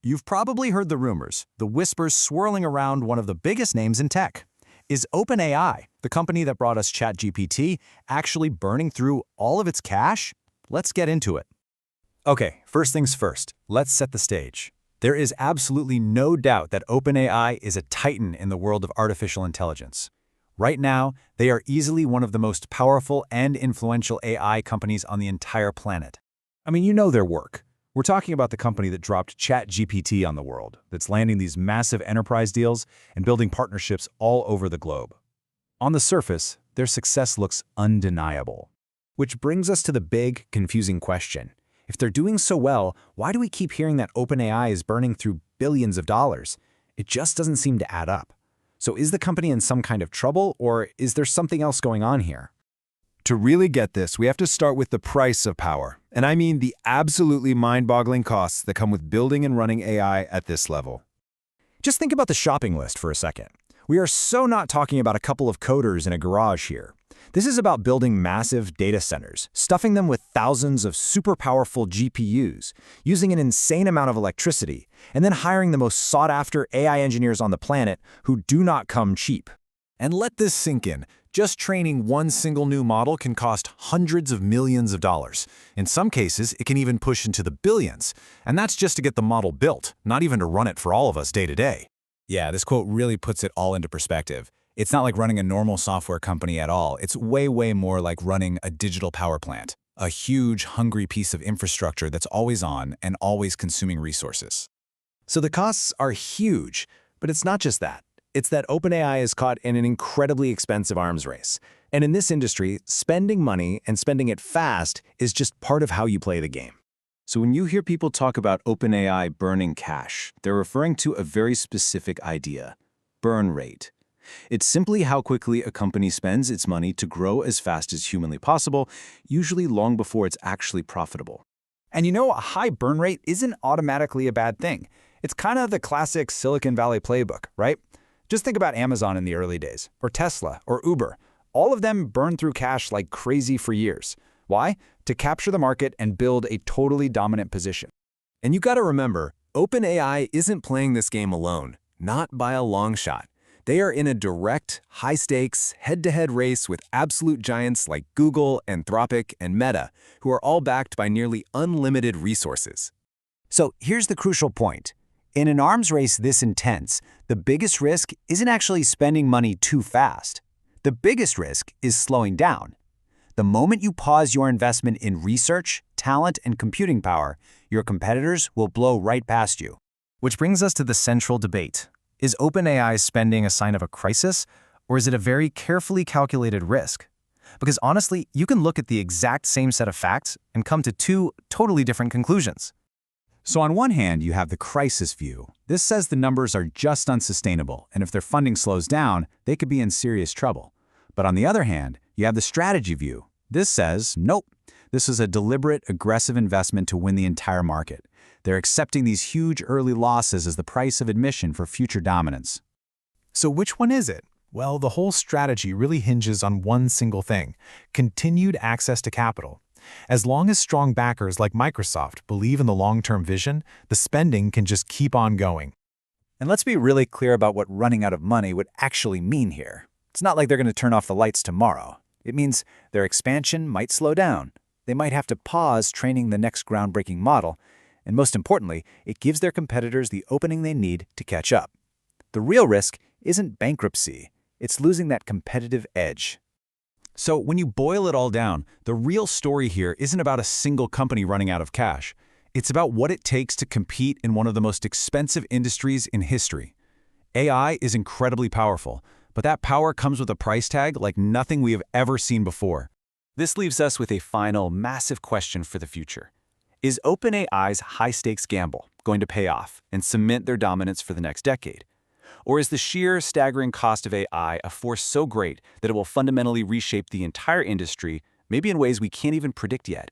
You've probably heard the rumors, the whispers swirling around one of the biggest names in tech. Is OpenAI, the company that brought us ChatGPT, actually burning through all of its cash? Let's get into it. Okay, first things first, let's set the stage. There is absolutely no doubt that OpenAI is a titan in the world of artificial intelligence. Right now, they are easily one of the most powerful and influential AI companies on the entire planet. I mean, you know their work. We're talking about the company that dropped ChatGPT on the world, that's landing these massive enterprise deals and building partnerships all over the globe. On the surface, their success looks undeniable. Which brings us to the big, confusing question. If they're doing so well, why do we keep hearing that OpenAI is burning through billions of dollars? It just doesn't seem to add up. So is the company in some kind of trouble, or is there something else going on here? To really get this, we have to start with the price of power. And I mean the absolutely mind-boggling costs that come with building and running AI at this level. Just think about the shopping list for a second. We are so not talking about a couple of coders in a garage here. This is about building massive data centers, stuffing them with thousands of super powerful GPUs, using an insane amount of electricity, and then hiring the most sought-after AI engineers on the planet who do not come cheap. And let this sink in. Just training one single new model can cost hundreds of millions of dollars. In some cases, it can even push into the billions. And that's just to get the model built, not even to run it for all of us day to day. Yeah, this quote really puts it all into perspective. It's not like running a normal software company at all. It's way, way more like running a digital power plant. A huge, hungry piece of infrastructure that's always on and always consuming resources. So the costs are huge, but it's not just that. It's that OpenAI is caught in an incredibly expensive arms race. And in this industry, spending money and spending it fast is just part of how you play the game. So when you hear people talk about OpenAI burning cash, they're referring to a very specific idea: burn rate. It's simply how quickly a company spends its money to grow as fast as humanly possible, usually long before it's actually profitable. And you know, a high burn rate isn't automatically a bad thing. It's kind of the classic Silicon Valley playbook, right? Just think about Amazon in the early days, or Tesla, or Uber. All of them burned through cash like crazy for years. Why? To capture the market and build a totally dominant position. And you gotta remember, OpenAI isn't playing this game alone, not by a long shot. They are in a direct, high-stakes, head-to-head race with absolute giants like Google, Anthropic, and Meta, who are all backed by nearly unlimited resources. So here's the crucial point. In an arms race this intense, the biggest risk isn't actually spending money too fast. The biggest risk is slowing down. The moment you pause your investment in research, talent, and computing power, your competitors will blow right past you. Which brings us to the central debate. Is OpenAI's spending a sign of a crisis, or is it a very carefully calculated risk? Because honestly, you can look at the exact same set of facts and come to two totally different conclusions. So on one hand, you have the crisis view. This says the numbers are just unsustainable, and if their funding slows down, they could be in serious trouble. But on the other hand, you have the strategy view. This says, nope, this is a deliberate, aggressive investment to win the entire market. They're accepting these huge early losses as the price of admission for future dominance. So which one is it? Well, the whole strategy really hinges on one single thing: continued access to capital. As long as strong backers like Microsoft believe in the long-term vision, the spending can just keep on going. And let's be really clear about what running out of money would actually mean here. It's not like they're going to turn off the lights tomorrow. It means their expansion might slow down. They might have to pause training the next groundbreaking model. And most importantly, it gives their competitors the opening they need to catch up. The real risk isn't bankruptcy. It's losing that competitive edge. So when you boil it all down, the real story here isn't about a single company running out of cash. It's about what it takes to compete in one of the most expensive industries in history. AI is incredibly powerful, but that power comes with a price tag like nothing we have ever seen before. This leaves us with a final, massive question for the future. Is OpenAI's high-stakes gamble going to pay off and cement their dominance for the next decade? Or is the sheer, staggering cost of AI a force so great that it will fundamentally reshape the entire industry, maybe in ways we can't even predict yet?